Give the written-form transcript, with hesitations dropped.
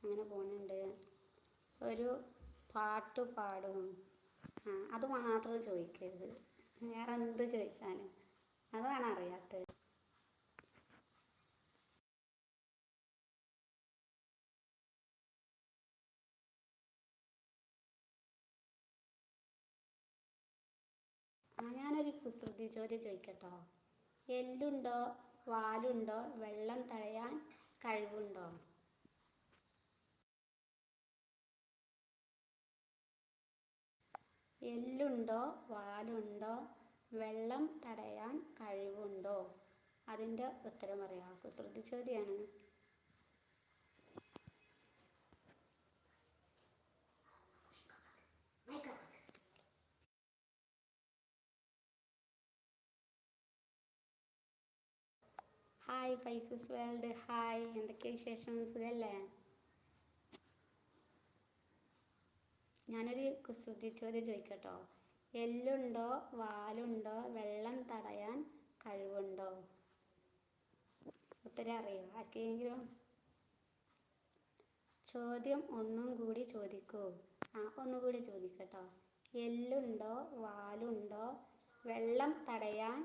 അങ്ങനെ പോകുന്നുണ്ട്. ഒരു പാട്ട് പാടും. അത് മാത്രം ചോദിക്കരുത്, വേറെ എന്ത് ചോദിച്ചാലും. അതാണ് അറിയാത്തത്. ഞാനൊരു കുസൃതി ചോദ്യം ചോദിക്കട്ടോ. എല്ലുണ്ടോ വാലുണ്ടോ വെള്ളം തടയാൻ കഴിവുണ്ടോ? എല്ലുണ്ടോ വാലുണ്ടോ വെള്ളം തടയാൻ കഴിവുണ്ടോ? അതിൻ്റെ ഉത്തരം പറയാം. കുസൃതി ചോദ്യമാണ്. Hi Pisces world, hi. എന്തൊക്കെ വിശേഷം? സുഖല്ലേ? ഞാനൊരു കുസൃതി ചോദ്യം ചോദിക്കട്ടോ. എല്ലുണ്ടോ വാലുണ്ടോ വെള്ളം തടയാൻ കഴിവുണ്ടോ? ഉത്തരം അറിയോ ആർക്കെങ്കിലും? ചോദ്യം ഒന്നും കൂടി ചോദിക്കൂ. ഒന്നുകൂടി ചോദിക്കട്ടോ. എല്ലുണ്ടോ വാലുണ്ടോ വെള്ളം തടയാൻ